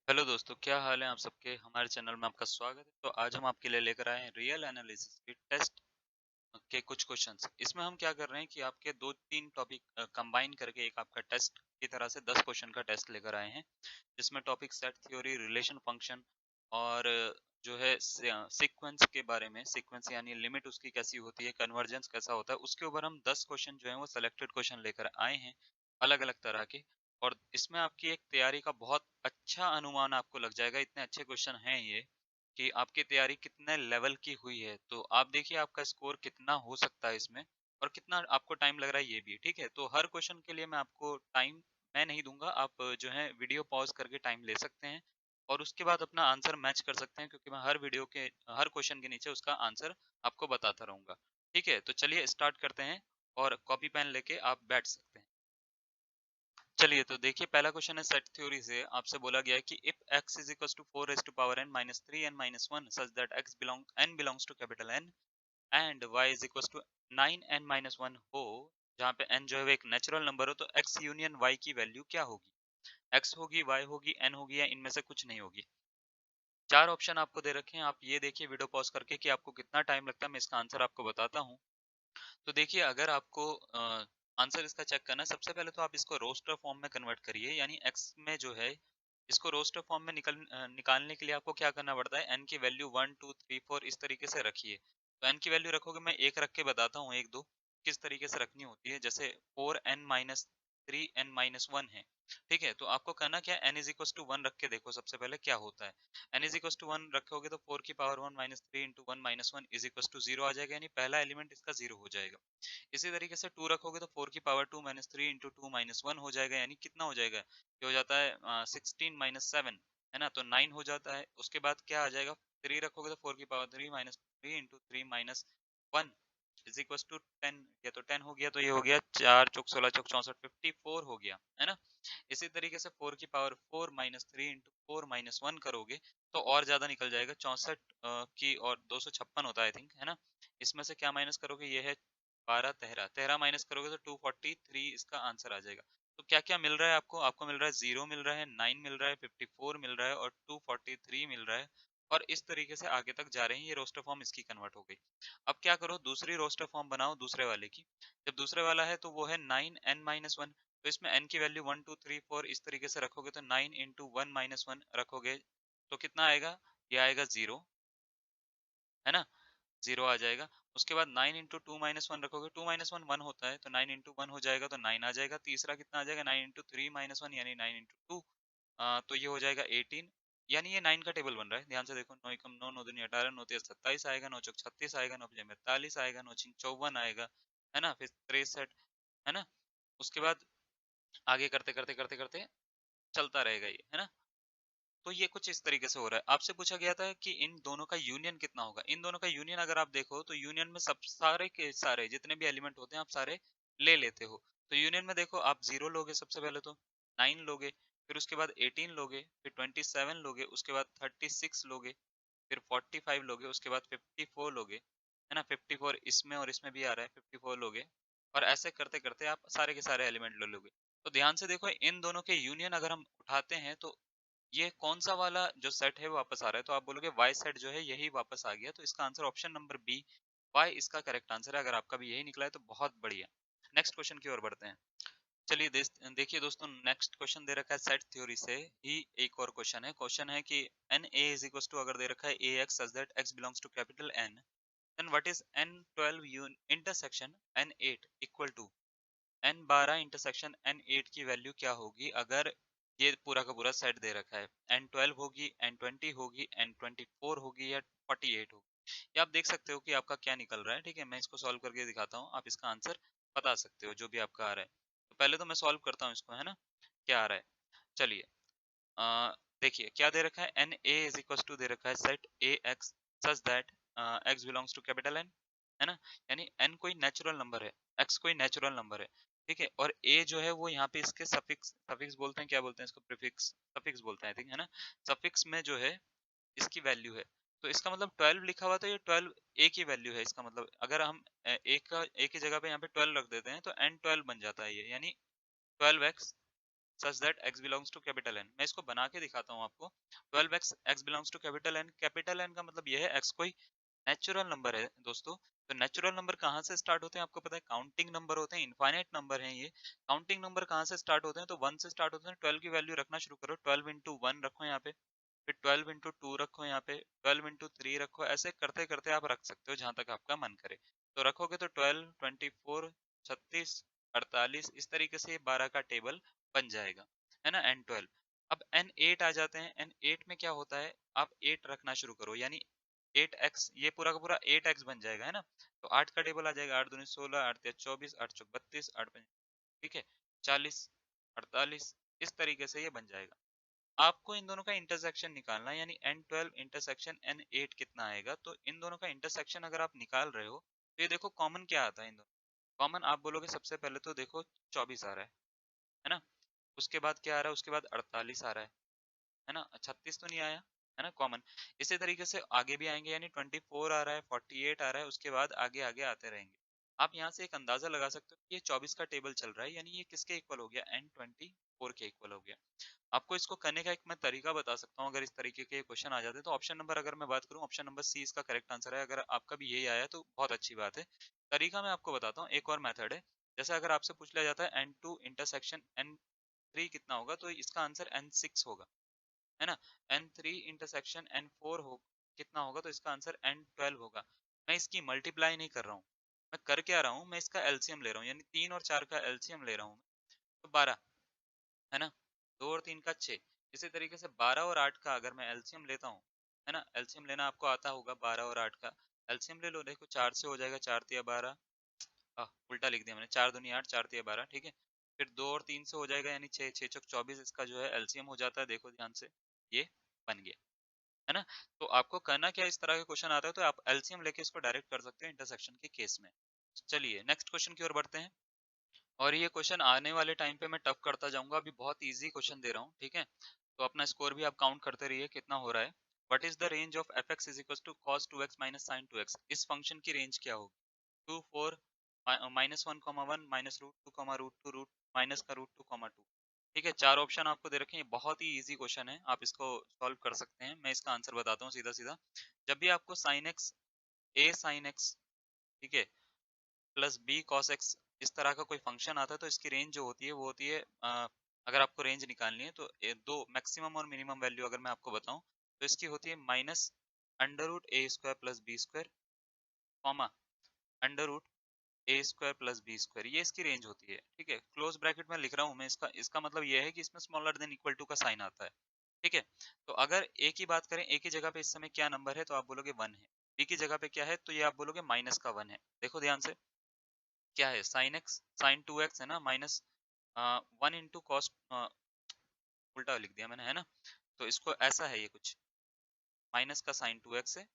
Hello दोस्तों, क्या हाल है आप सबके। हमारे चैनल में आपका स्वागत है। तो आज हम आपके लिए लेकर आए हैं रियल एनालिसिस की टेस्ट के कुछ क्वेश्चंस। इसमें हम क्या कर रहे हैं कि आपके दो तीन टॉपिक कंबाइन करके एक आपका टेस्ट की तरह से 10 क्वेश्चन का टेस्ट लेकर आए हैं, जिसमें topic set theory, relation function और जो है सीक्वेंस के बारे में, सीक्वेंस यानी लिमिट उसकी कैसी होती है, कन्वर्जेंस कैसा होता है, उसके ऊपर हम 10 क्वेश्चन जो है वो सिलेक्टेड क्वेश्चन लेकर आए हैं, अलग अलग तरह के। और इसमें आपकी एक तैयारी का बहुत अच्छा अनुमान आपको लग जाएगा। इतने अच्छे क्वेश्चन हैं ये कि आपकी तैयारी कितने लेवल की हुई है, तो आप देखिए आपका स्कोर कितना हो सकता है इसमें, और कितना आपको टाइम लग रहा है ये भी। ठीक है, तो हर क्वेश्चन के लिए मैं आपको टाइम मैं नहीं दूंगा, आप जो है वीडियो पॉज करके टाइम ले सकते हैं और उसके बाद अपना आंसर मैच कर सकते हैं, क्योंकि मैं हर वीडियो के हर क्वेश्चन के नीचे उसका आंसर आपको बताता रहूंगा। ठीक है, तो चलिए स्टार्ट करते हैं और कॉपी पेन लेके आप बैठ सकते हैं। चलिए, तो देखिए पहला क्वेश्चन है सेट थ्योरी से। आपसे बोला गया है कि if x is equal to 4 raise to power n minus 3 n minus 1 such that n belongs to capital N and y is equal to 9 n minus 1 हो, जहाँ पे n जो है वो एक नेचुरल नंबर हो, तो x यूनियन y की वैल्यू क्या होगी। x होगी, y होगी, n होगी, या इनमें से कुछ नहीं होगी। चार ऑप्शन आपको दे रखे हैं। आप ये देखिए वीडियो पॉज करके कि आपको कितना टाइम लगता है, मैं इसका आंसर आपको बताता हूँ। तो देखिए, अगर आपको आंसर इसका चेक करना है, सबसे पहले तो आप इसको रोस्टर फॉर्म में कन्वर्ट करिए, यानी एक्स में जो है इसको रोस्टर फॉर्म में निकालने के लिए आपको क्या करना पड़ता है, एन की वैल्यू 1 2 3 4 इस तरीके से रखिए। तो एन की वैल्यू रखोगे, मैं एक रख के बताता हूँ, एक दो किस तरीके से रखनी होती है। जैसे 4n-3n-1 है। ठीक है, तो आपको करना क्या, n इज इक्वल टू 1 रख के देखो सबसे पहले क्या होता है। n इज इक्वल टू 1 रखोगे तो 4 की power 1 minus 3 into 1 minus 1 is equal to 0 आ जाएगा, यानी पहला एलिमेंट इसका 0 हो जाएगा। इसी तरीके से 2 रखोगे तो 4 की पावर 2 माइनस 3 इंटू 2 माइनस 1 हो जाएगा, यानी कितना हो जाएगा, ये हो जाता है 16 माइनस 7, है ना, तो 9 हो जाता है। उसके बाद क्या आ जाएगा, 3 रखोगे तो 4 की power 3 minus 3 into 3 minus 1 is equal to 10। या तो 10 हो गया, तो ये हो गया 4 चौक 16 चौक 64, 54 हो गया, है ना। इसी तरीके से 4 की पावर 4 माइनस 3 इंटू 4 माइनस 1 करोगे तो और ज्यादा निकल जाएगा, 64 की, और 256 होता है आई थिंक, है ना। इसमें से क्या माइनस करोगे, ये है 12, तेरह तेरह माइनस करोगे तो 243 इसका आंसर आ जाएगा। तो क्या क्या मिल रहा है आपको, आपको मिल रहा है 0 मिल रहा है, 9 मिल रहा है, 54 मिल रहा है और 243 मिल रहा है। और इस तरीके से आगे तक जा रहे हैं। ये रोस्टर फॉर्म इसकी कन्वर्ट हो गई। अब क्या करो, दूसरी रोस्टर फॉर्म बनाओ दूसरे वाले की। जब दूसरे वाला है तो वो है 9n-1, तो इसमें n की वैल्यू 1 2 3 4 इस तरीके से रखोगे, तो 9 इंटू 1-1 रखोगे तो कितना आएगा, ये आएगा 0, है ना, 0 आ जाएगा। उसके बाद 9 इंटू 2-1 रखोगे, 2-1 1 होता है, तो 9 इंटू 1 हो जाएगा, तो 9 आ जाएगा। तीसरा कितना आ जाएगा, 9 इंटू 3-1 यानी 9 इंटू 2, तो ये हो जाएगा 18। यानी ये 9 का टेबल बन रहा है, ध्यान से देखो। 9 एकम 9, 9 दूनी 18, 9 तिया 27 आएगा, 9 चौक 36 आएगा, 9 पंजे 42 आएगा, 9 छिंग 54 आएगा, है ना, फिर 63, है ना। उसके बाद आगे करते करते करते करते चलता रहेगा ये, है ना। तो ये कुछ इस तरीके से हो रहा है। आपसे पूछा गया था कि इन दोनों का यूनियन कितना होगा। इन दोनों का यूनियन अगर आप देखो तो यूनियन में सब सारे के सारे जितने भी एलिमेंट होते हैं आप सारे ले लेते हो। तो यूनियन में देखो, आप 0 लोगे सबसे पहले, तो 9 लोगे, फिर उसके बाद 18 लोगे, फिर 27 लोगे, उसके बाद 36 लोगे, फिर 45 लोगे, उसके बाद 54 लोगे, है ना। 54 इसमें और इसमें भी आ रहा है, 54 लोगे, और ऐसे करते करते आप सारे के सारे एलिमेंट ले लोगे। तो ध्यान से देखो, इन दोनों के यूनियन अगर हम उठाते हैं तो ये कौन सा वाला जो सेट है वो वापस आ रहा है, तो आप बोलोगे वाई सेट जो है यही वापस आ गया। तो इसका आंसर ऑप्शन नंबर बी, वाई इसका करेक्ट आंसर है। अगर आपका भी यही निकला है तो बहुत बढ़िया। नेक्स्ट क्वेश्चन की ओर बढ़ते हैं। चलिए देखिए दोस्तों, नेक्स्ट क्वेश्चन दे रखा है सेट थ्योरी से ही एक और क्वेश्चन है। क्वेश्चन है कि n a is equal to, अगर दे रखा है a x such that x belongs to capital N, then what is n 12 intersection n 8 equal to n 12 intersection n 8 की वैल्यू क्या होगी, अगर ये पूरा का पूरा सेट दे रखा है। एन 12 होगी, एन 20 होगी, एन 24 होगी, या 48 होगी। ये आप देख सकते हो कि आपका क्या निकल रहा है। ठीक है, मैं इसको सॉल्व करके दिखाता हूँ, आप इसका आंसर बता सकते हो जो भी आपका आ रहा है। तो पहले तो मैं सॉल्व करता हूँ इसको, है ना, क्या आ रहा है। चलिए, देखिए क्या दे रखा है, n a is equal to दे रखा है set a x such that x belongs to capital N, है ना। यानी एन कोई नेचुरल नंबर है, एक्स कोई नेचुरल नंबर है। ठीक है, और ए जो है वो यहाँ पे इसके सफिक्स सफिक्स बोलते हैं, क्या बोलते हैं इसको, प्रीफिक्स सफिक्स बोलते हैं आई थिंक, है ना। सफिक्स में जो है इसकी वैल्यू है, तो इसका मतलब 12 लिखा हुआ, तो ये 12 ए की वैल्यू है। इसका मतलब अगर हम ए की जगह पे यहाँ पे 12 रख देते हैं तो एन 12 बन जाता है ये, यानी 12x such that x belongs to capital N। मैं इसको बना के दिखाता हूँ आपको। 12x x belongs to capital N, capital N का मतलब ये है x कोई नेचुरल नंबर है दोस्तों। तो नेचुरल नंबर कहाँ से स्टार्ट होते हैं आपको पता है, काउंटिंग नंबर होते हैं, इनफाइनाइट नंबर हैं ये। काउंटिंग नंबर कहाँ से स्टार्ट होते हैं, तो 1 से स्टार्ट होते हैं। 12 की वैल्यू रखना शुरू करो, 12 इंटू 1 रखो यहाँ पे, फिर 12 इंटू 2 रखो यहाँ पे, 12 इंटू 3 रखो, ऐसे करते करते आप रख सकते हो जहां तक आपका मन करे। तो रखोगे तो 12, 24, 36, 48, इस तरीके से 12 का टेबल बन जाएगा, है ना, N12। अब N8 आ जाते हैं। N8 में क्या होता है, आप 8 रखना शुरू करो, यानी 8x, ये पूरा का पूरा 8x बन जाएगा, है ना। तो 8 का टेबल आ जाएगा, 8 दूनी 16, 8 तिया 24, 8 चौक 32, 8 पंच, ठीक है, 40, 48, इस तरीके से ये बन जाएगा। आपको इन दोनों का इंटरसेक्शन निकालना है, यानी N12 इंटरसेक्शन N8 कितना आएगा। तो इन दोनों का इंटरसेक्शन अगर आप निकाल रहे हो तो ये देखो कॉमन क्या आता है इन दोनों। कॉमन आप बोलोगे सबसे पहले तो देखो 24 आ रहा है ना, उसके बाद क्या आ रहा है, उसके बाद 48 आ रहा है ना, 36 तो नहीं आया, है ना, कॉमन। इसी तरीके से आगे भी आएंगे, यानी 24 आ रहा है, 48 आ रहा है, उसके बाद आगे आगे आते रहेंगे। आप यहाँ से एक अंदाजा लगा सकते हो कि ये 24 का टेबल चल रहा है, यानी ये किसके इक्वल हो गया, N24 के इक्वल हो गया। आपको इसको करने का एक मैं तरीका बता सकता हूँ, अगर इस तरीके के क्वेश्चन आ जाते हैं तो। ऑप्शन नंबर अगर मैं बात करूँ, ऑप्शन नंबर सी इसका करेक्ट आंसर है। अगर आपका भी यही आया तो बहुत अच्छी बात है। तरीका मैं आपको बताता हूँ, एक और मेथड है। जैसे अगर आपसे पूछ लिया जाता है N2 इंटरसेक्शन N3 कितना होगा, तो इसका आंसर N6 होगा, है ना। N3 इंटरसेक्शन N4 हो कितना होगा, तो इसका आंसर N12 होगा। मैं इसकी मल्टीप्लाई नहीं कर रहा हूँ, मैं कर क्या रहा हूँ, मैं इसका एलसीएम ले रहा हूँ, यानी 3 और 4 का एलसीएम ले रहा हूँ, तो 12, है ना, 2 और 3 का 6। इसी तरीके से 12 और 8 का अगर मैं एलसीएम लेता हूँ, है ना, एलसीएम लेना आपको आता होगा, 12 और 8 का एलसीएम ले लो, देखो 4 से हो जाएगा, 4 तिया 12, उल्टा लिख दिया मैंने, 4 दूनी 8, 4 तिया 12, ठीक है। फिर 2 और 3 से हो जाएगा, यानी 6, 6 चौक 24, इसका जो है एलसीएम हो जाता है, देखो ध्यान से, ये बन गया, है ना। तो आपको करना क्या, इस तरह का क्वेश्चन आता है तो आप एलसीएम लेके इसको डायरेक्ट कर सकते हो इंटरसेक्शन के केस में। चलिए नेक्स्ट क्वेश्चन की ओर बढ़ते हैं। और ये क्वेश्चन आने वाले टाइम पे मैं टफ करता जाऊंगा, अभी बहुत इजी क्वेश्चन दे रहा हूँ, ठीक है। तो अपना स्कोर भी आप काउंट करते रहिए कितना हो रहा है। What is the range of f x is equal to cos 2x minus sine 2x, इस फंक्शन की रेंज क्या होगी। 2, 4, -1, 1, -रूट 2, रूट माइनस का रूट 2, 2, ठीक है। 4 ऑप्शन आपको दे रखे हैं, बहुत ही इजी क्वेश्चन है, आप इसको सॉल्व कर सकते हैं। मैं इसका आंसर बताता हूँ सीधा सीधा। जब भी आपको साइन एक्स, ए साइन एक्स, ठीक है, प्लस बी कॉस एक्स, इस तरह का कोई फंक्शन आता है तो इसकी रेंज जो होती है वो होती है, अगर आपको रेंज निकालनी है तो दो मैक्सिमम और मिनिमम वैल्यू अगर मैं आपको बताऊं तो इसकी होती है minus under root a square plus b square, comma under root a square plus b square, ये इसकी रेंज होती है, ठीक है। क्लोज ब्रैकेट में लिख रहा हूँ मैं, इसका इसका मतलब ये है कि इसमें स्मॉलर देन इक्वल टू का साइन आता है, ठीक है। तो अगर ए की बात करें, ए की जगह पे इस समय क्या नंबर है, तो आप बोलोगे 1 है। बी की जगह पे क्या है, तो ये आप बोलोगे माइनस का 1 है। देखो ध्यान से, क्या है, साइन एक्स साइन 2x है ना, माइनस 1 इंटू कॉस, उल्टा लिख दिया मैंने, है ना। तो इसको ऐसा है, ये कुछ माइनस का साइन 2x है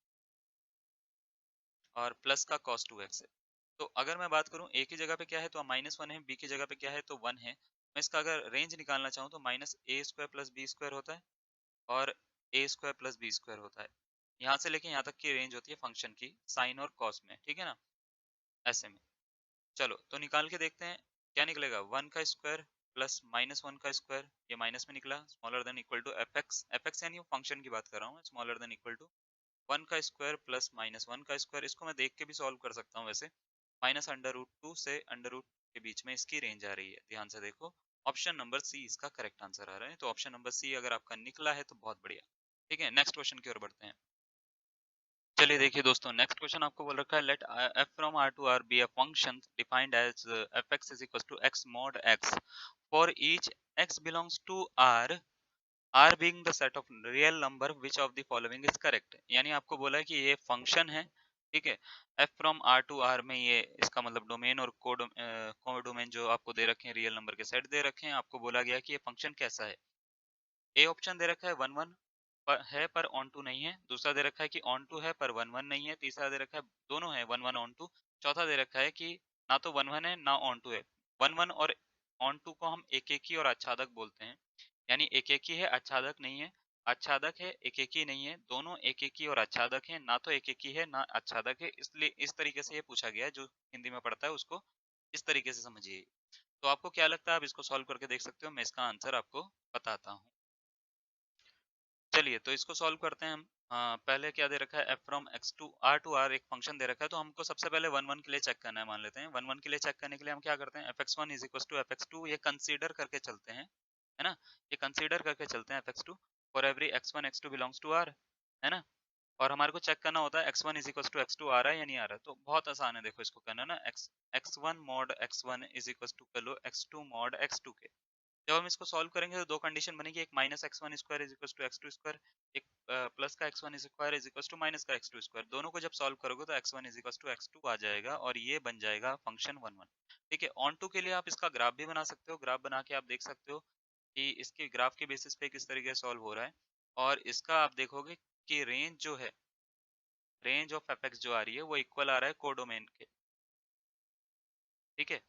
और प्लस का कॉस 2x है। तो अगर मैं बात करूं ए की जगह पे क्या है तो -1 है, बी की जगह पे क्या है तो 1 है। मैं इसका अगर रेंज निकालना चाहूँ तो माइनस ए स्क्वायर प्लस बी स्क्वायर होता है और ए स्क्वायर प्लस बी स्क्वायर होता है। यहाँ से लेके यहाँ तक की रेंज होती है फंक्शन की साइन और कॉस में, ठीक है ना, ऐसे में। चलो तो निकाल के देखते हैं क्या निकलेगा। 1 का स्क्वायर प्लस -1 का स्क्वायर, ये माइनस में निकला, smaller than equal to f x, f x यानी फंक्शन की बात कर रहा हूँ, स्मॉलर देन इक्वल टू 1 का स्क्वायर प्लस -1 का स्क्वायर। इसको मैं देख के भी सॉल्व कर सकता हूँ वैसे, माइनस अंडर रूट 2 से अंडर रूट के बीच में इसकी रेंज आ रही है, ध्यान से देखो। ऑप्शन नंबर सी इसका करेक्ट आंसर आ रहा है। तो ऑप्शन नंबर सी अगर आपका निकला है तो बहुत बढ़िया, ठीक है। नेक्स्ट क्वेश्चन की ओर बढ़ते हैं। चलिए देखिए दोस्तों, नेक्स्ट क्वेश्चन आपको बोल रखा है, let f from r to r be a function defined as fx is equal to x mod x for each x belongs to r, r being the set of real number which of the following is correct। यानी आपको बोला है कि ये function है, ठीक है। f from r to r में ये इसका मतलब डोमेन और कोडोमेन जो आपको दे रखे हैं, रियल नंबर के सेट दे रखे हैं। आपको बोला गया कि ये फंक्शन कैसा है। ए ऑप्शन दे रखा है 1 1 है पर ऑन टू नहीं है, दूसरा दे रखा है कि ऑन टू है पर 1 1 नहीं है, तीसरा दे रखा है दोनों है 1 1 ऑन टू, चौथा दे रखा है कि ना तो 1 1 है ना ऑन टू है। 1 1 और ऑन टू को हम एक एक ही और आच्छादक बोलते हैं, यानी एक एक ही है आच्छादक नहीं है, आच्छादक है एक एक ही नहीं है, दोनों एक एक ही और आच्छादक है, ना तो एक एक ही है ना आच्छादक है। इसलिए इस तरीके से ये पूछा गया है, जो हिंदी में पढ़ता है उसको इस तरीके से समझिए। तो आपको क्या लगता है, आप इसको सॉल्व करके देख सकते हो, मैं इसका आंसर आपको बताता हूँ। चलिए तो इसको सॉल्व करते हैं हम। पहले क्या दे रखा है, f from x to r एक फंक्शन दे रखा है, तो हमको सबसे पहले 1 1 के लिए चेक करना है। मान लेते हैं 1 1 के लिए चेक करने के लिए हम क्या करते हैं, fx1 is equal to fx2, ये कंसीडर करके चलते हैं, है ना, ये कंसीडर करके चलते हैं fx2 for every x1 x2 belongs to r, है ना। और हमारे को चेक करना होता है x1 is equal to x2 आ रहा है या नहीं आ रहा है। तो बहुत आसान है, देखो इसको करना ना, x1 mod x1 is equal to कर लो x2 मॉड x2 के। जब हम इसको सॉल्व करेंगे तो दो कंडीशन बनेगी, एक minus x one square is equal to x two square, एक प्लस का x one square is equal to minus का एक्स टू स्क्वायर। दोनों को जब सॉल्व करोगे तो x one is equal to x two आ जाएगा और ये बन जाएगा फंक्शन 1 1। ठीक है, ऑन टू के लिए आप इसका ग्राफ भी बना सकते हो, ग्राफ बना के आप देख सकते हो कि इसके ग्राफ के बेसिस पे किस तरीके से सॉल्व हो रहा है। और इसका आप देखोगे कि रेंज जो है, रेंज ऑफ एफ एक्स जो आ रही है वो इक्वल आ रहा है कोडोमेन के। ठीक है,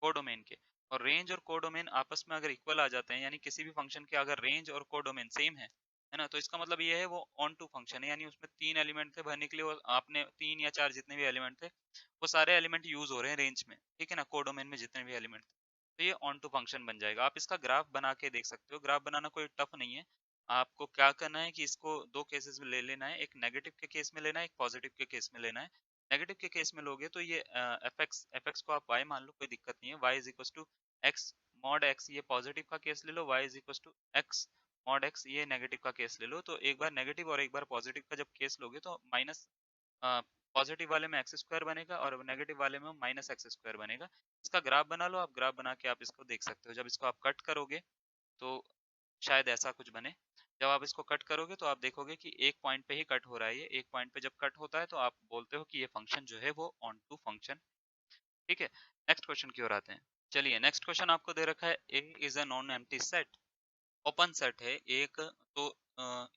कोडोमेन के। और रेंज और कोडोमेन आपस में अगर इक्वल आ जाते हैं, यानी किसी भी फंक्शन के अगर रेंज और कोडोमेन सेम है ना, तो इसका मतलब ये है वो ऑन टू फंक्शन है, यानी उसमें 3 एलिमेंट थे भरने के लिए, वो आपने 3 या 4 जितने भी एलिमेंट थे वो सारे एलिमेंट यूज हो रहे हैं रेंज में, ठीक है ना, कोडोमेन में जितने भी एलिमेंट थे, तो ये ऑन टू फंक्शन बन जाएगा। आप इसका ग्राफ बना के देख सकते हो, ग्राफ बनाना कोई टफ नहीं है। आपको क्या करना है कि इसको दो केसेस में ले लेना है, एक नेगेटिव के केस में लेना है, एक पॉजिटिव के केस में लेना है। नेगेटिव के केस में लोगे तो ये एफ एक्स को आप y मान लो, कोई दिक्कत नहीं है, y is equal to x mod x, ये पॉजिटिव का केस ले लो, y is equal to x mod x, ये नेगेटिव का केस ले लो। तो एक बार नेगेटिव और एक बार पॉजिटिव का जब केस लोगे तो माइनस पॉजिटिव वाले में एक्स स्क्वायर बनेगा और नेगेटिव वाले में माइनस एक्स स्क्वायर बनेगा। इसका ग्राफ बना लो, आप ग्राफ बना के आप इसको देख सकते हो। जब इसको आप कट करोगे तो शायद ऐसा कुछ बने। जब आप इसको कट करोगे तो आप देखोगे कि एक पॉइंट पे ही कट हो रहा है, ये एक पॉइंट पे जब कट होता है तो आप बोलते हो कि ये फंक्शन जो है वो ऑन टू फंक्शन। ठीक है, नेक्स्ट क्वेश्चन की ओर आते हैं। चलिए नेक्स्ट क्वेश्चन आपको दे रखा है, a is a non empty set, open set है एक, तो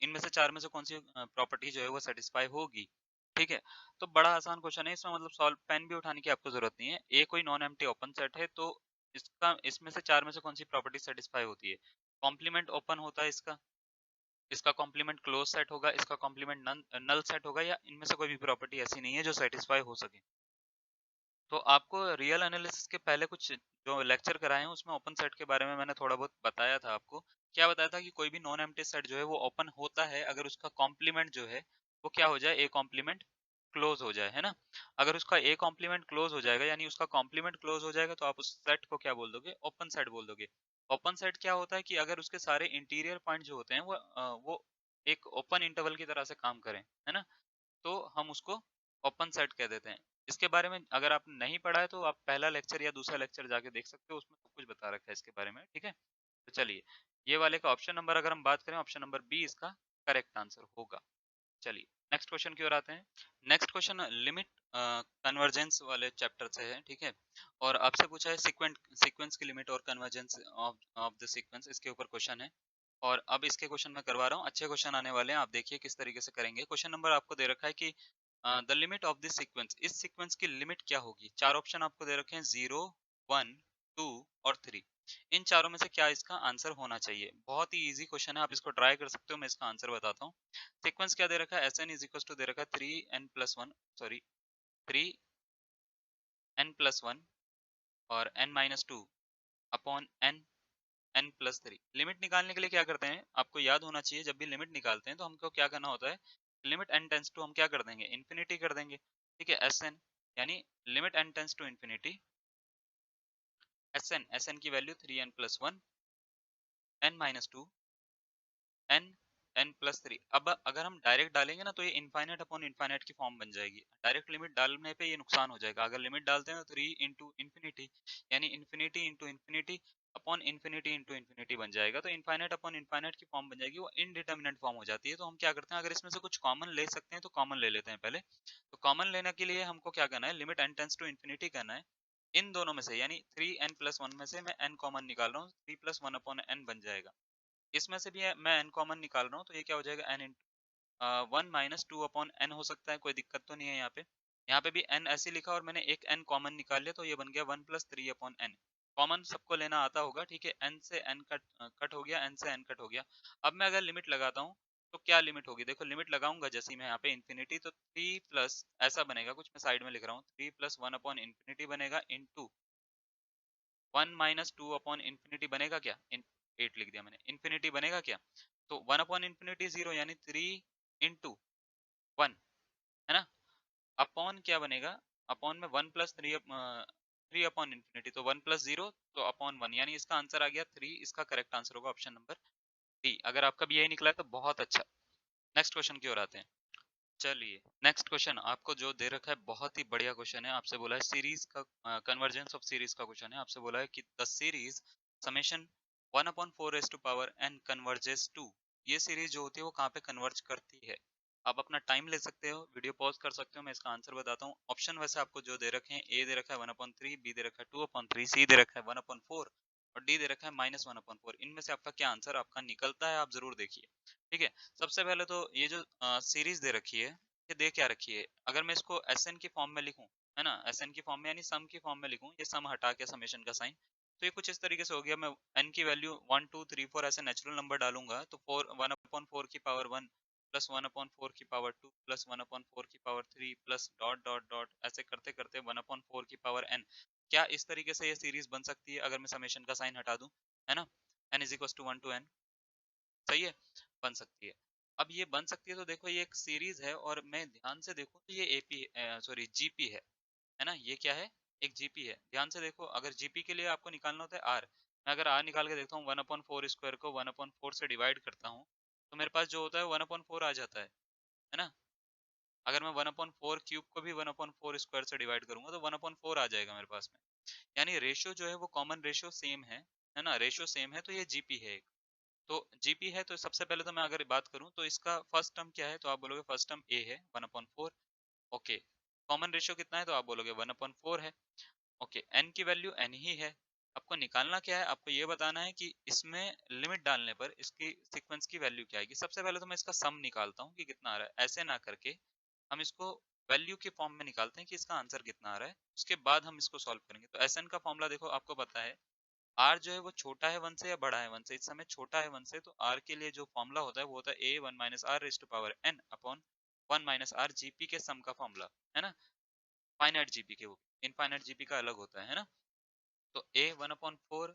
इनमें से चार में से कौन सी प्रॉपर्टी जो है वो सेटिस्फाई होगी। ठीक है, तो बड़ा आसान क्वेश्चन है, इसमें मतलब सॉल्व पेन भी उठाने की आपको जरूरत नहीं है। ए कोई नॉन एम्प्टी ओपन सेट है, तो इसका इसमें से चार में से कौन सी प्रॉपर्टी सेटिस्फाई होती है। कॉम्प्लीमेंट ओपन होता है इसका, इसका कॉम्प्लीमेंट क्लोज सेट होगा, इसका कॉम्प्लीमेंट नल सेट होगा, या इनमें से कोई भी प्रॉपर्टी ऐसी नहीं है जो सेटिस्फाई हो सके। तो आपको रियल एनालिसिस के पहले कुछ जो लेक्चर कराए हैं उसमें ओपन सेट के बारे में मैंने थोड़ा बहुत बताया था आपको। क्या बताया था कि कोई भी नॉन एम्प्टी सेट जो है वो ओपन होता है अगर उसका कॉम्प्लीमेंट जो है वो क्या हो जाए, ए कॉम्प्लीमेंट क्लोज हो जाए, है ना। अगर उसका ए कॉम्प्लीमेंट क्लोज हो जाएगा, यानी उसका कॉम्प्लीमेंट क्लोज हो जाएगा, तो आप उस सेट को क्या बोल दोगे, ओपन सेट बोल दोगे। ओपन सेट क्या होता है कि अगर उसके सारे इंटीरियर पॉइंट जो होते हैं वो एक ओपन इंटरवल की तरह से काम करें, है ना, तो हम उसको ओपन सेट कह देते हैं। इसके बारे में अगर आपने नहीं पढ़ा है तो आप पहला लेक्चर या दूसरा लेक्चर जाके देख सकते हो, उसमें सब कुछ बता रखा है इसके बारे में। ठीक है, तो चलिए ये वाले का ऑप्शन नंबर अगर हम बात करें, ऑप्शन नंबर बी इसका करेक्ट आंसर होगा। चलिए नेक्स्ट क्वेश्चन की ओर आते हैं। नेक्स्ट क्वेश्चन लिमिट कन्वर्जेंस वाले चैप्टर से है, ठीक है, और आपसे पूछा है सीक्वेंस की लिमिट और कन्वर्जेंस ऑफ द सीक्वेंस, इसके ऊपर क्वेश्चन है। और अब इसके क्वेश्चन मैं करवा रहा हूँ, अच्छे क्वेश्चन आने वाले हैं, आप देखिए किस तरीके से करेंगे। क्वेश्चन नंबर आपको दे रखा है कि the limit of this sequence, इस सीक्वेंस की लिमिट क्या होगी। चार ऑप्शन आपको दे रखे हैं, 0 1 2 और 3। इन चारों में से क्या इसका आंसर होना चाहिए। बहुत ही इजी क्वेश्चन है, आप इसको ट्राई कर सकते हो, मैं इसका आंसर बताता हूँ। सीक्वेंस क्या दे रखा है, s n is equal to दे रखा है 3n+1, सॉरी 3n+1 और n-2 अपॉन n+3। लिमिट निकालने के लिए क्या करते हैं, आपको याद होना चाहिए, जब भी लिमिट निकालते हैं तो हमको क्या करना होता है, लिमिट n टेंस टू हम क्या कर देंगे, इन्फिनिटी कर देंगे। ठीक है, एस एन यानी limit n tends to infinity, S n की वैल्यू 3n+1 n-2 n+3। अब अगर हम डायरेक्ट डालेंगे ना तो ये इनफाइनाइट अपॉन इनफाइनाइट की फॉर्म बन जाएगी। डायरेक्ट लिमिट डालने पे ये नुकसान हो जाएगा। अगर लिमिट डालते हैं तो 3 इंटू इन्फिनिटी, यानी infinity into infinity upon infinity into infinity बन जाएगा, तो इनफाइनाइट अपॉन इनफाइनाइट की फॉर्म बन जाएगी, वो इनडिटर्मिनेट फॉर्म हो जाती है। तो हम क्या करते हैं, अगर इसमें से कुछ कॉमन ले सकते हैं तो कॉमन ले लेते हैं पहले। तो कॉमन लेने के लिए हमको क्या करना है, limit n tends to infinity करना है। इन दोनों में से यानी 3n+1 में से मैं n कॉमन निकाल रहा हूँ, 3+1 अपॉन n बन जाएगा। इसमें से भी मैं n कॉमन निकाल रहा हूँ, तो ये क्या हो जाएगा, n इंटू 1-2 अपॉन n हो सकता है, कोई दिक्कत तो नहीं है यहाँ पे। यहाँ पे भी n ऐसे लिखा और मैंने एक n कॉमन निकाल लिया, तो ये बन गया 1+3 अपॉन n। कॉमन सबको लेना आता होगा, ठीक है, n से n कट हो गया, n से n कट हो गया। अब मैं अगर लिमिट लगाता हूँ तो क्या लिमिट होगी, देखो लिमिट लगाऊंगा जैसे मैं यहाँ पे इन्फिनिटी, तो 3 प्लस ऐसा बनेगा कुछ, मैं साइड में लिख रहा हूँ, 3+1 अपॉन इन्फिनिटी बनेगा into 1 minus two upon infinity बनेगा क्या, 8 लिख दिया मैंने, इन्फिनिटी बनेगा क्या, तो 1 अपॉन इन्फिनिटी 0 यानी 3 इंटू 1, है ना, अपॉन क्या बनेगा, अपॉन में 1 प्लस 3 अपॉन इन्फिनिटी, तो 1 प्लस 0 तो अपॉन 1, यानी इसका आंसर आ गया 3, इसका करेक्ट आंसर होगा ऑप्शन नंबर डी। अगर आपका भी यही निकला है तो बहुत अच्छा। नेक्स्ट क्वेश्चन की ओर आते हैं। चलिए नेक्स्ट क्वेश्चन आपको जो दे रखा है बहुत ही बढ़िया क्वेश्चन है, आपसे बोला है सीरीज का कन्वर्जेंस ऑफ सीरीज का क्वेश्चन है, आपसे बोला है कि the series summation 1 upon 4 raise to power n converges to, ये सीरीज जो होती है वो कहाँ पे कन्वर्ज करती है। आप अपना टाइम ले सकते हो, वीडियो पॉज कर सकते हो, मैं इसका आंसर बताता हूँ। ऑप्शन वैसे आपको जो दे रखे हैं, ए दे रखा है 1/3, बी दे रखा है 2/3, सी दे रखा है 1/4 और डी दे रखा है -1/4। इनमें से आपका क्या आंसर आपका निकलता है, आप जरूर देखिए। ठीक है, सबसे पहले तो ये जो सीरीज दे रखी है, ये दे क्या रखी है, अगर मैं इसको एस एन की फॉर्म में लिखूं, है ना, एस एन की फॉर्म में यानी सम की फॉर्म में लिखूं, ये सम हटा के समेशन का साइन, तो ये कुछ इस तरीके से हो गया। मैं n की वैल्यू 1 2 3 4 ऐसे नेचुरल नंबर डालूंगा तो 1/4 की पावर 1 प्लस 1/4 की पावर 2 प्लस 1/4 की power 3 plus dot dot dot ऐसे करते करते 1/4 की पावर n। क्या इस तरीके से ये सीरीज बन सकती है अगर मैं समेशन का साइन हटा दूं, है ना, n is equal to 1 to n, सही है, बन सकती है। अब ये बन सकती है तो देखो ये एक सीरीज है और मैं ध्यान से देखूं तो ये एपी सॉरी जीपी है ना, ये क्या है, एक जीपी है। ध्यान से देखो, अगर जीपी के लिए आपको निकालना होता है आर, मैं अगर आर निकाल के देखता हूँ 1/4 स्क्वायर को 1/4 से डिवाइड करता हूँ तो मेरे पास जो होता है 1/4 आ जाता है ना। अगर मैं 1/4 क्यूब को भी 1/4 स्क्वायर से डिवाइड करूंगा तो 1/4 आ जाएगा मेरे पास में, यानी रेशियो जो है वो कॉमन रेशियो सेम है ना, रेशियो सेम है, तो ये जीपी है एक। तो जीपी है तो सबसे पहले तो मैं अगर बात करूं तो इसका फर्स्ट टर्म क्या है, तो आप बोलोगे फर्स्ट टर्म ए है 1/4, ओके। कॉमन रेशियो कितना है तो आप बोलोगे 1/4 है, ओके। एन की वैल्यू एन ही है। आपको निकालना क्या है, आपको ये बताना है कि इसमें लिमिट डालने पर इसकी सीक्वेंस की वैल्यू क्या आएगी। सबसे पहले तो मैं इसका सम निकालता हूँ कि कितना आ रहा है, ऐसे ना करके हम इसको वैल्यू के फॉर्म में निकालते हैं कि इसका आंसर कितना आ रहा है, उसके बाद हम इसको सॉल्व करेंगे। तो एस एन का फॉर्मूला देखो आपको पता है, आर जो है वो छोटा है वन से या बड़ा है वन से, इस समय छोटा है वन से, तो आर के लिए जो फॉर्मूला होता है वो होता है a 1 minus r raise to power n upon 1 minus r GP के सम का फॉर्मूला, है ना, फाइनाइट जीपी के, वो इनफाइनाइट जीपी का अलग होता है ना। तो a 1/4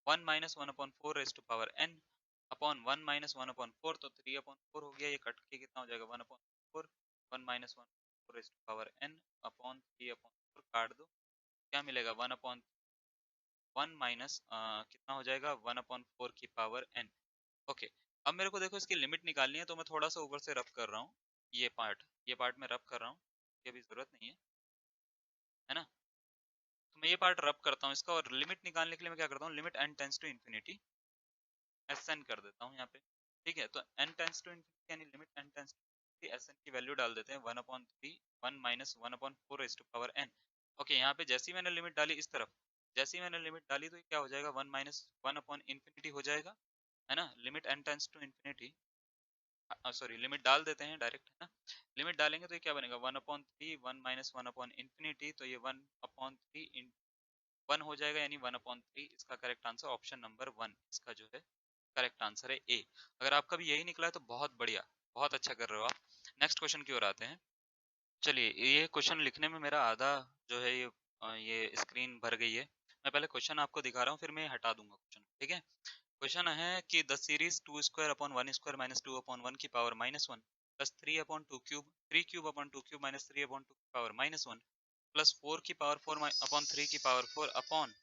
1 minus 1/4 raise to power n upon 1 minus 1/4, तो 3/4 हो गया, ये कट के कितना हो जाएगा 1/4, 1 minus 1/4 raise to power n upon 3/4, काट दो, क्या मिलेगा 1 माइनस कितना हो जाएगा 1/4 की पावर n, ओके। अब मेरे को देखो इसकी लिमिट निकालनी है तो मैं थोड़ा सा ऊपर से रब कर रहा हूँ, ये पार्ट मैं रब कर रहा हूँ, ये अभी जरूरत नहीं है ना। तो मैं ये पार्ट रब करता हूँ इसका, और लिमिट निकालने के लिए मैं क्या करता हूँ, limit n tends to infinity S n कर देता हूँ यहाँ पे। ठीक है, तो n टेंस टू इन्फिनिटी यानी limit n tends to S n की वैल्यू डाल देते हैं 1/3 1 minus 1/4 raise to power n, okay. यहाँ पे जैसे ही मैंने लिमिट डाली इस तरफ, जैसे ही मैंने लिमिट डाली तो ये क्या हो जाएगा 1 माइनस 1/इन्फिनिटी हो जाएगा, है ना। Limit n tends to infinity, sorry limit डाल देते हैं डायरेक्ट, है ना। लिमिट डालेंगे तो ये क्या बनेगा 1/3 1 माइनस 1/इन्फिनिटी, तो ये 1/3 इन 1 हो जाएगा, यानी 1/3। इसका करेक्ट आंसर ऑप्शन नंबर 1 इसका जो है करेक्ट आंसर है ए। अगर आपका भी यही निकला है तो बहुत बढ़िया, बहुत अच्छा कर रहे हो आप। नेक्स्ट क्वेश्चन की ओर आते हैं। चलिए, ये क्वेश्चन लिखने में मेरा आधा जो है ये स्क्रीन भर गई है। मैं पहले क्वेश्चन आपको दिखा रहा हूँ, फिर मैं हटा दूंगा क्वेश्चन, ठीक है। क्वेश्चन है कि the series 2 square upon 1 square minus 2 upon 1 की power -1 plus 3 upon 2 cube 3 cube upon 2 cube minus 3 upon 2 की पावर -1 प्लस 4 की पावर 4 अपॉन 3 की पावर 4 अपॉन,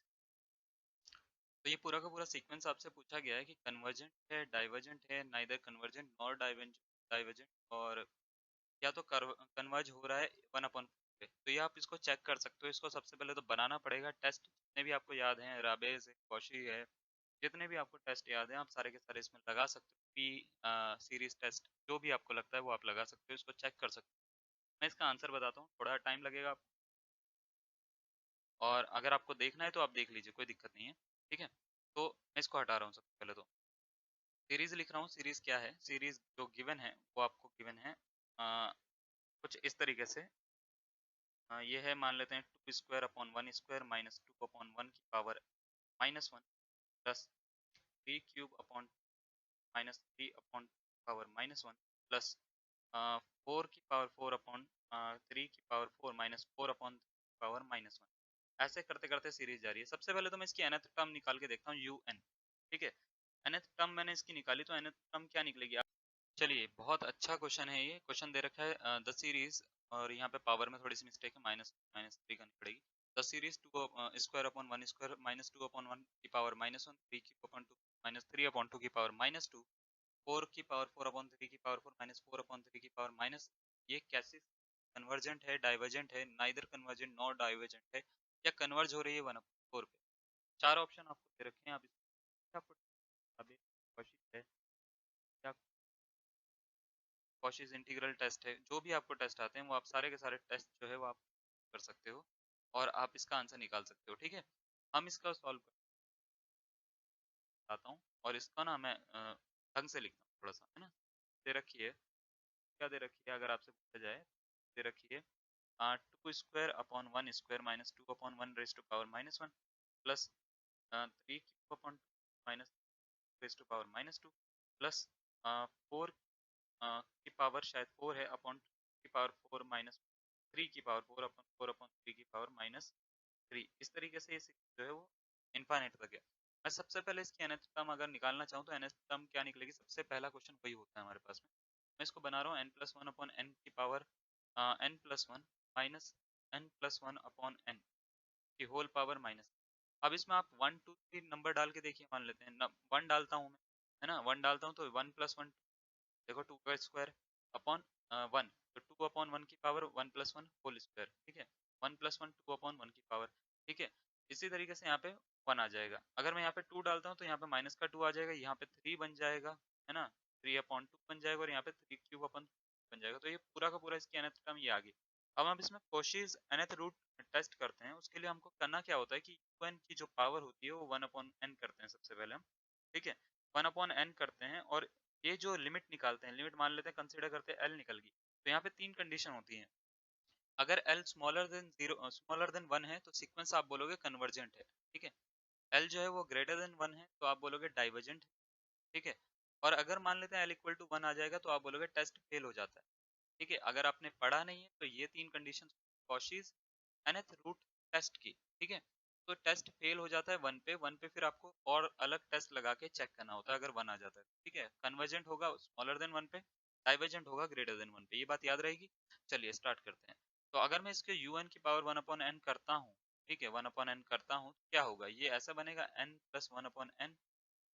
तो ये पूरा का पूरा सीक्वेंस आपसे पूछा गया है कि कन्वर्जेंट है, डाइवर्जेंट है, नाइदर कन्वर्जेंट नॉर डाइवर्जेंट, और या तो कन्वर्ज हो रहा है 1/4 पे। तो ये आप इसको चेक कर सकते हो। इसको सबसे पहले तो बनाना पड़ेगा टेस्ट, जितने भी आपको याद हैं, राबेज है, कौशी है, जितने भी आपको टेस्ट याद हैं आप सारे के सारे इसमें लगा सकते हो। पी सीरीज टेस्ट जो भी आपको लगता है वो आप लगा सकते हो, इसको चेक कर सकते हो। मैं इसका आंसर बताता हूँ, थोड़ा टाइम लगेगा आपको, और अगर आपको देखना है तो आप देख लीजिए, कोई दिक्कत नहीं है, ठीक है। तो मैं इसको हटा रहा हूँ सबसे पहले तो सीरीज लिख रहा हूँ। सीरीज क्या है, सीरीज जो गिवन है वो आपको गिवन है कुछ इस तरीके से। ये है, मान लेते हैं 2 square upon 1 square minus 2 upon 1 की power -1 plus 3 cube upon minus 3 upon power -1 plus 4 की पावर 4 अपॉन 3 की पावर 4 माइनस 4 अपॉन पावर -1। ऐसे करते करते सीरीज जा रही है। सबसे पहले तो मैं इसकी nth टर्म निकाल के देखता हूँ un, ठीक है। nth टर्म मैंने इसकी निकाली तो nth टर्म क्या निकलेगी। चलिए बहुत अच्छा क्वेश्चन है ये। क्वेश्चन दे रखा है द सीरीज, और यहाँ पे पावर में थोड़ी सी मिस्टेक है, माइनस माइनस थ्री करनी पड़ेगी। The series two square upon one square minus two upon one की पावर माइनस वन, थ्री की upon two minus three upon two की पावर माइनस टू, फोर की पावर फोर अपॉन थ्री की power four minus four upon three की power minus. ये कैसे convergent है, divergent है, नाइदर कन्वर्जेंट नॉर डाइवर्जेंट है, या कन्वर्ज हो रही है वन अपॉन फोर पे। चार ऑप्शन आपको दे रखे हैं। आप आपको अभी कोशिश है या कॉशीज इंटीग्रल टेस्ट है, जो भी आपको टेस्ट आते हैं वो आप सारे के सारे टेस्ट जो है वो आप कर सकते हो और आप इसका आंसर निकाल सकते हो, ठीक है। हम इसका सॉल्व करता हूँ और इसका ना मैं ढंग से लिखता हूँ थोड़ा सा, है ना। दे रखी है, क्या दे रखी है अगर आपसे पूछा जाए, दे रखी है two square upon one square minus two upon one raise to power minus one plus three cube upon minus raise to power minus two plus four की पावर शायद फोर है अपॉन की पावर फोर माइनस थ्री की power four upon three की power minus three. इस तरीके से ये जो है वो इनफाइनाइट तक है। मैं सबसे पहले इसकी nth टर्म अगर निकालना चाहूँ तो nth टर्म क्या निकलेगी, सबसे पहला क्वेश्चन वही होता है हमारे पास में। मैं इसको बना रहा हूँ n plus one upon n की power n plus one minus n plus one upon n की होल पावर माइनस। अब इसमें आप वन टू थ्री नंबर डाल के देखिए, मान लेते हैं वन डालता हूँ मैं, है ना। वन डालता हूँ तो वन प्लस वन, देखो टू का स्क्वायर अपॉन वन, तो टू अपॉन वन की power one plus one whole square, ठीक है। One plus one two upon one की पावर, ठीक है। इसी तरीके से यहाँ पे वन आ जाएगा। अगर मैं यहाँ पे टू डालता हूँ तो यहाँ पे माइनस का टू आ जाएगा, यहाँ पे थ्री बन जाएगा, है ना। थ्री अपॉन टू बन जाएगा और यहाँ पे थ्री क्यूब अपॉन बन जाएगा। तो ये पूरा का पूरा इसकी nth टर्म ये आ गई। अब हम इसमें कोशीज nth रूट टेस्ट करते हैं। उसके लिए हमको करना क्या होता है कि un की जो पावर होती है वो वन अपॉन एन करते हैं सबसे पहले हम, ठीक है। वन अपॉन एन करते हैं और ये जो लिमिट निकालते हैं, लिमिट मान लेते हैं, कंसीडर करते हैं एल निकल गई। तो यहाँ पे तीन कंडीशन होती हैं। अगर L smaller than zero smaller than one है तो सीक्वेंस आप बोलोगे कन्वर्जेंट है, ठीक है। एल जो है वो ग्रेटर देन वन है तो आप बोलोगे डाइवर्जेंट, ठीक है। और अगर मान लेते हैं एल इक्वल टू वन आ जाएगा तो आप बोलोगे टेस्ट फेल हो जाता है, ठीक है। अगर आपने पढ़ा नहीं है तो ये तीन condition Cauchy's nth root test की, ठीक है। तो टेस्ट फेल हो जाता है वन पे फिर आपको और अलग टेस्ट लगा के चेक करना होता है अगर वन आ जाता है, ठीक है। कन्वर्जेंट होगा स्मॉलर देन वन पे, डाइवर्जेंट होगा ग्रेटर देन वन पे, ये बात याद रहेगी। चलिए स्टार्ट करते हैं। तो अगर मैं इसके un की पावर वन अपॉन एन करता हूँ, ठीक है, वन अपॉन एन करता हूँ तो क्या होगा, ये ऐसा बनेगा n plus one upon n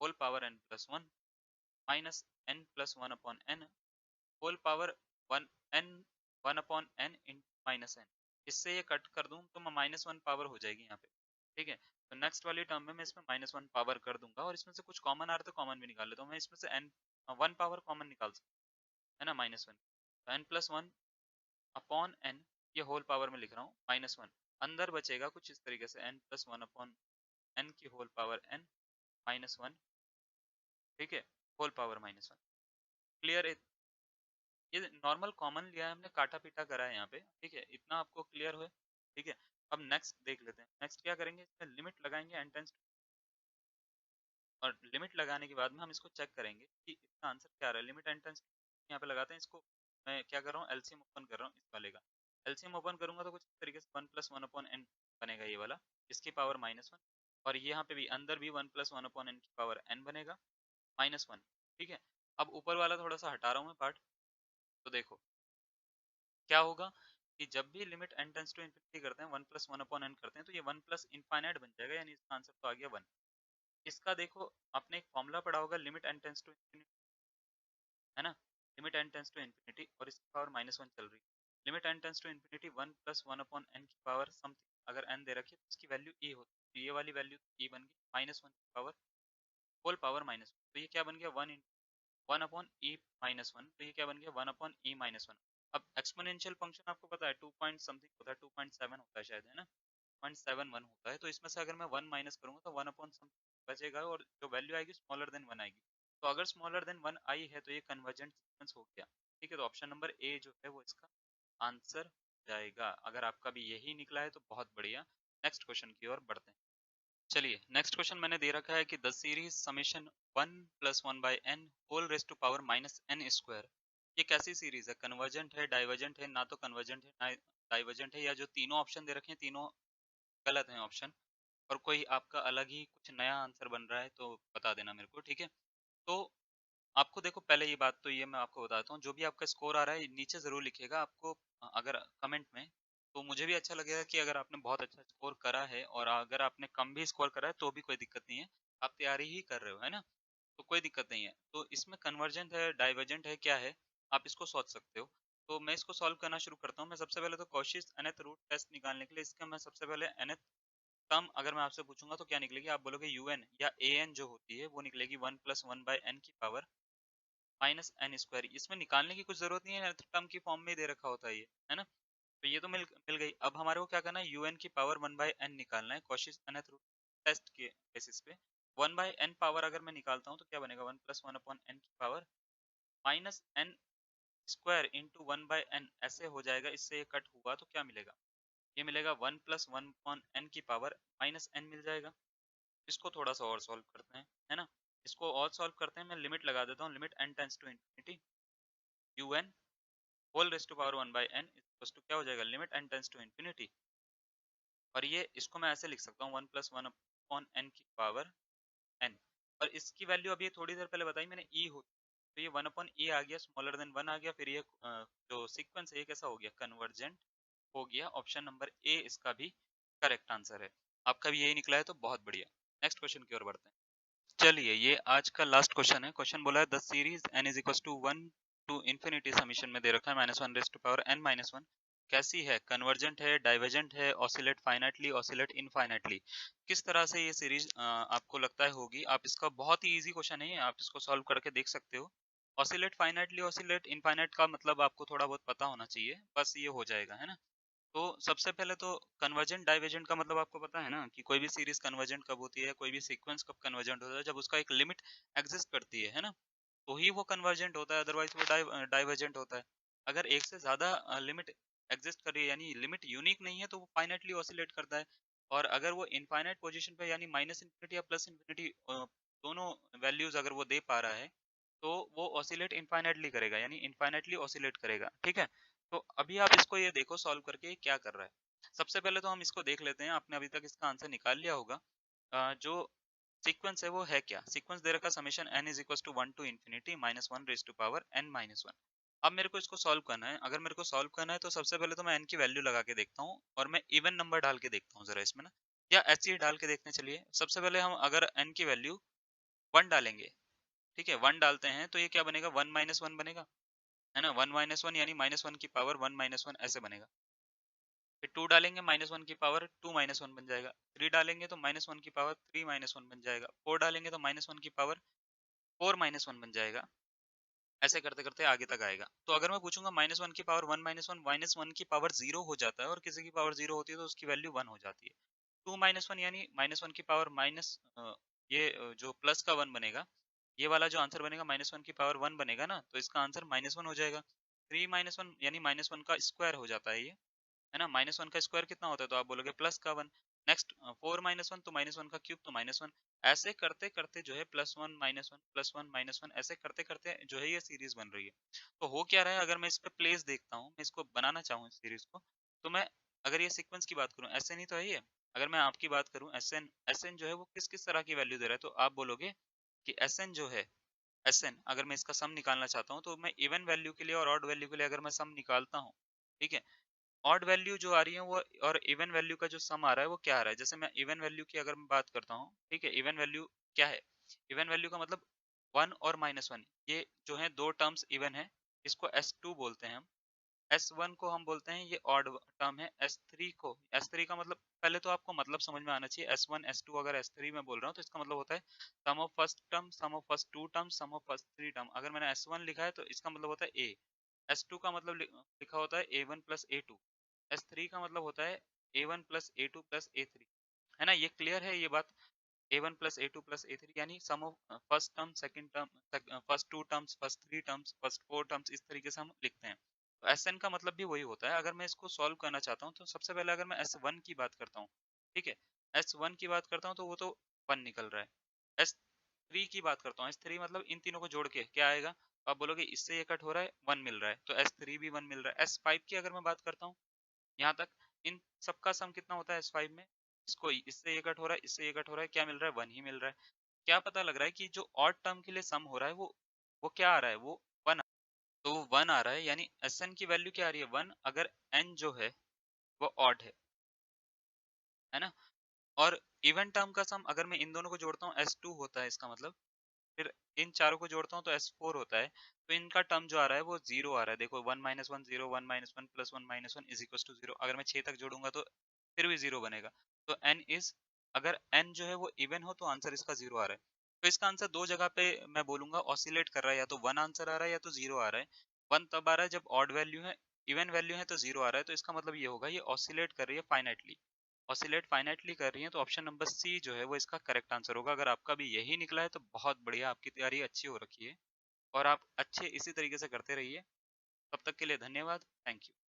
whole power n plus one minus n plus one upon n whole power one n one upon n in minus n. इससे ये कट कर दूं तो माइनस वन पावर हो जाएगी यहाँ पे, ठीक है। तो नेक्स्ट वाली टर्म में मैं इसमें माइनस वन पावर कर दूंगा और इसमें से कुछ कॉमन आ रहा तो कॉमन भी निकाल लेता हूँ। मैं इसमें से एन वन पावर कॉमन निकाल सकता हूँ, है ना, माइनस वन। तो n plus one upon n, ये होल पावर में लिख रहा हूँ माइनस वन। अंदर बचेगा कुछ इस तरीके से n plus one upon n की whole power n minus one, ठीक है, whole power minus one. Clear है। ये नॉर्मल कॉमन लिया है हमने, काटा पीटा करा है यहाँ पे, ठीक है। इतना आपको क्लियर हुआ, ठीक है। अब नेक्स्ट देख लेते हैं। नेक्स्ट क्या करेंगे, इसमें लिमिट लगाएंगे एन टेंस, और लिमिट लगाने के बाद में हम इसको चेक करेंगे कि इसका आंसर क्या आ रहा है। लिमिट एन टेंस यहाँ पे लगाते हैं इसको। मैं क्या कर रहा हूँ, एलसीएम ओपन कर रहा हूँ इस वाले का। एलसीएम ओपन करूंगा तो कुछ इस तरीके से one plus one upon n बनेगा ये वाला, इसकी पावर माइनस वन। और ये यहाँ पे भी अंदर भी one plus one upon n की पावर एन बनेगा माइनस वन, ठीक है। अब ऊपर वाला थोड़ा सा हटा रहा हूँ मैं पार्ट। तो देखो क्या होगा कि जब भी limit n tends to infinity करते हैं, one plus one upon n करते हैं, तो ये वन प्लस इनफाइनाइट बन जाएगा, यानी इसका आंसर तो आ गया वन। इसका देखो आपने एक फॉर्मूला पढ़ा होगा, limit n tends to infinity, है ना। Limit n tends to infinity और इसकी पावर माइनस वन चल रही है। Limit n tends to infinity one plus one upon n की पावर समथिंग अगर n दे रखी है तो इसकी वैल्यू e होती है, तो ये वाली वैल्यू e बन गई माइनस वन की power whole power minus one. तो ये क्या बन गया, one one upon e minus one. तो ये क्या बन गया, one upon e minus one. अब एक्सपोनेंशियल फंक्शन आपको पता है टू पॉइंट समथिंग होता है, टू पॉइंट सेवन होता है शायद, है ना, पॉइंट सेवन वन होता है। तो इसमें से अगर मैं वन माइनस करूंगा तो वन अपॉन समथिंग बचेगा और जो वैल्यू आएगी स्मॉलर देन वन आएगी। तो अगर स्मॉलर देन वन आई है तो ये कन्वर्जेंट सीक्वेंस हो गया, ठीक है। तो ऑप्शन नंबर ए जो है वो इसका आंसर जाएगा। अगर आपका भी यही निकला है तो बहुत बढ़िया। नेक्स्ट क्वेश्चन की ओर बढ़ते हैं। चलिए नेक्स्ट क्वेश्चन मैंने दे रखा है कि the series summation one plus one by n whole raise to power minus n square. ये कैसी सीरीज है, कन्वर्जेंट है, डाइवर्जेंट है, ना तो कन्वर्जेंट है ना डाइवर्जेंट है, या जो तीनों ऑप्शन दे रखे हैं तीनों गलत है ऑप्शन, और कोई आपका अलग ही कुछ नया आंसर बन रहा है तो बता देना मेरे को, ठीक है। तो आपको देखो, पहले ये बात तो ये मैं आपको बताता हूँ, जो भी आपका स्कोर आ रहा है नीचे जरूर लिखिएगा आपको, अगर कमेंट में, तो मुझे भी अच्छा लगेगा कि अगर आपने बहुत अच्छा स्कोर करा है, और अगर आपने कम भी स्कोर करा है तो भी कोई दिक्कत नहीं है, आप तैयारी ही कर रहे हो, है ना, तो कोई दिक्कत नहीं है। तो इसमें कन्वर्जेंट है, डाइवर्जेंट है, क्या है, आप इसको सोच सकते हो। तो मैं इसको सॉल्व करना शुरू करता हूँ। मैं सबसे पहले तो कॉशीस nth रूट टेस्ट निकालने के लिए इसका मैं सबसे पहले nth टर्म अगर मैं आपसे पूछूंगा तो क्या निकलेगी, आप बोलोगे un या an जो होती है वो निकलेगी 1+1/n की पावर माइनस एन स्क्वायर। इसमें निकालने की कुछ जरूरत नहीं है, nth टर्म की फॉर्म में ही दे रखा होता है ये, है ना। तो ये तो मिल मिल गई। अब हमारे को क्या करना है, un की पावर 1/n निकालना है कॉशीस nth रूट टेस्ट के बेसिस पे। 1/n पावर अगर मैं निकालता हूँ तो क्या बनेगा, 1+1/n की power minus n square into 1/n ऐसे हो जाएगा। इससे ये कट हुआ तो क्या मिलेगा, ये मिलेगा 1+1/n की पावर माइनस एन मिल जाएगा। इसको थोड़ा सा और सॉल्व करते हैं, है ना। इसको और सॉल्व करते हैं, मैं लिमिट लगा देता हूँ, limit n tends to infinity un whole raise to power 1/n equals to क्या हो जाएगा, limit n tends to infinity. और ये इसको मैं ऐसे लिख सकता हूँ 1+1/n की पावर n। और इसकी वैल्यू अभी थोड़ी देर पहले बताई मैंने, e हो, तो ये 1/e आ गया, स्मॉलर देन 1 आ गया। फिर ये जो सीक्वेंस है ये कैसा हो गया, कन्वर्जेंट हो गया। ऑप्शन नंबर ए इसका भी करेक्ट आंसर है। आपका भी यही निकला है तो बहुत बढ़िया। नेक्स्ट क्वेश्चन की ओर बढ़ते हैं। चलिए, ये आज का लास्ट क्वेश्चन है। क्वेश्चन बोला है the series n is equal to 1 to infinity summation में दे रखा है -1 raise to power n minus 1, कैसी है, कन्वर्जेंट है, डाइवर्जेंट है, ऑसिलेट फाइनाइटली, ऑसिलेट इनफाइनाइटली, किस तरह से ये सीरीज आपको लगता है होगी। आप इसका बहुत ही इजी क्वेश्चन है, आप इसको सॉल्व करके देख सकते हो। ऑसिलेट फाइनाइटली, ऑसिलेट इनफाइनाइट का मतलब आपको थोड़ा बहुत पता होना चाहिए, बस ये हो जाएगा, है ना। तो सबसे पहले तो कन्वर्जेंट डाइवर्जेंट का मतलब आपको पता है ना, कि कोई भी सीरीज कन्वर्जेंट कब होती है, कोई भी सीक्वेंस कब कन्वर्जेंट होता है, जब उसका एक लिमिट एग्जिस्ट करती है ना, तो ही वो कन्वर्जेंट होता है, अदरवाइज वो डाइवर्जेंट होता है। अगर एक से ज्यादा लिमिट एग्जिस्ट कर रही है, यानी लिमिट यूनिक नहीं है, तो वो फाइनाइटली ऑसिलेट करता है। और अगर वो इनफाइनाइट पोजीशन पे, यानी माइनस इन्फिनिटी या प्लस इन्फिनिटी दोनों वैल्यूज अगर वो दे पा रहा है, तो वो ऑसिलेट इनफाइनाइटली करेगा, यानी इनफाइनाइटली ऑसिलेट करेगा, ठीक है। तो अभी आप इसको ये देखो सॉल्व करके क्या कर रहा है। सबसे पहले तो हम इसको देख लेते हैं, आपने अभी तक इसका आंसर निकाल लिया होगा। जो सीक्वेंस है वो है क्या, सीक्वेंस दे रखा summation n is equal to 1 to infinity minus 1 raise to power n minus 1। अब मेरे को इसको सॉल्व करना है। अगर मेरे को सॉल्व करना है तो सबसे पहले तो मैं n की वैल्यू लगा के देखता हूँ, और मैं इवन नंबर डाल के देखता हूँ जरा इसमें ना, या ऐसे ही डाल के देखने। चलिए, सबसे पहले हम अगर n की वैल्यू 1 डालेंगे, ठीक है, 1 डालते हैं तो ये क्या बनेगा, 1 - 1 बनेगा, है ना। 1 - 1 यानी -1 की पावर 1 - 1 ऐसे बनेगा। फिर 2 डालेंगे, -1 की पावर 2 - 1 बन जाएगा। 3 डालेंगे तो -1 की पावर 3 - 1 बन जाएगा। 4 डालेंगे तो -1 की पावर 4 - 1 बन जाएगा। ऐसे करते करते आगे तक आएगा। तो अगर मैं पूछूंगा -1 की पावर 1 - 1, -1 की पावर 0 हो जाता है, और किसी की पावर 0 होती है तो उसकी वैल्यू 1 हो जाती है। 2 - 1 यानी -1 की पावर माइनस जो प्लस का 1 बनेगा, ये वाला जो आंसर बनेगा -1 की पावर 1 बनेगा ना, तो इसका आंसर -1 हो जाएगा। 3 - 1 यानी -1 का स्क्वायर हो जाता है ये, है ना। -1 का स्क्वायर कितना होता है, तो आप बोलोगे प्लस का 1। नेक्स्ट 4 - 1 तो -1 का क्यूब तो -1। ऐसे करते करते जो है +1 - 1 +1 - 1 ऐसे करते करते जो है ये सीरीज बन रही है। तो हो क्या रहा है, अगर मैं इस पे प्लेस देखता हूँ, मैं इसको बनाना चाहूँ इस सीरीज को, तो मैं अगर ये सीक्वेंस की बात करूँ, एस एन ही तो है ये। अगर मैं आपकी बात करूँ, एस एन जो है वो किस किस तरह की वैल्यू दे रहा है, तो आप बोलोगे कि एस एन जो है, एस एन अगर मैं इसका सम निकालना चाहता हूँ, तो मैं इवन वैल्यू के लिए और ऑड वैल्यू के लिए अगर मैं सम निकालता हूँ, ठीक है, ऑड वैल्यू जो आ रही है वो और इवन वैल्यू का जो सम आ रहा है वो क्या आ रहा है। जैसे मैं इवन वैल्यू की अगर मैं बात करता हूँ, ठीक है, इवन वैल्यू क्या है, इवन वैल्यू का मतलब 1 और -1, ये जो है दो टर्म्स इवन है, इसको S2 बोलते हैं हम। S1 को हम बोलते हैं ये ऑड टर्म है। S3 को, S3 का मतलब पहले तो आपको मतलब समझ में आना चाहिए। S1 S2 अगर S3 में बोल रहा हूँ तो इसका मतलब होता है sum of first term, sum of first two term, sum of first three term. अगर मैंने S1 लिखा है तो इसका मतलब होता है A। S2 का मतलब लिखा होता है A1 प्लस A2। S3 का मतलब होता है A1 plus A2 plus A3, है ना। ये क्लियर है ये बात। A1 plus A2 plus A3 यानी sum of first term, second term, first two terms, first three terms, first four terms, इस तरीके से हम लिखते हैं। तो SN का मतलब भी वही होता है। अगर मैं इसको सॉल्व करना चाहता हूँ तो सबसे पहले अगर मैं S1 की बात करता हूँ, ठीक है, S1 की बात करता हूँ तो वो तो 1 निकल रहा है। S3 की बात करता हूँ, S3 मतलब इन तीनों को जोड़ के क्या आएगा, तो आप बोलोगे इससे ये कट हो रहा है, 1 मिल रहा है, तो S3 भी 1 मिल रहा है। S5 की अगर मैं बात करता हूँ, यहाँ तक इन सबका सम कितना होता है S5 में, इसको इससे ये कट हो रहा है, इससे ये कट हो रहा है, क्या मिल रहा है? 1 ही मिल रहा है। क्या पता लग रहा है कि जो ऑड टर्म के लिए सम हो रहा है वो क्या आ रहा है? वो 1। तो वो 1 आ रहा है, यानी Sn की वैल्यू क्या आ रही है? 1, अगर n जो है वो ऑड है ना? और इवन टर्म का सम अगर मैं इन दोनों को जोड़ता हूँ S2 होता है इसका मतलब, फिर इन चारों को जोड़ता हूँ तो S4 होता है। तो इनका टर्म जो आ रहा है वो 0 आ रहा है। देखो 1 minus 1 0, 1 minus 1 plus 1 minus 1 is equal to 0। अगर मैं 6 तक जोड़ूंगा तो फिर भी 0 बनेगा। तो n इज, अगर n जो है वो इवन हो तो आंसर इसका 0 आ रहा है। तो इसका आंसर दो जगह पे मैं बोलूंगा ऑसिलेट कर रहा है, या तो 1 आंसर आ रहा है या तो 0 आ रहा है। 1 तब आ रहा है जब ऑड वैल्यू है, इवन वैल्यू है तो 0 आ रहा है। तो इसका मतलब ये होगा ये ऑसिलेट कर रही है फाइनाइटली, ऑसिलेट फाइनाइटली कर रही है। तो ऑप्शन नंबर सी जो है वो इसका करेक्ट आंसर होगा। अगर आपका भी यही निकला है तो बहुत बढ़िया, आपकी तैयारी अच्छी हो रखी है और आप अच्छे इसी तरीके से करते रहिए। तब तक के लिए धन्यवाद, थैंक यू।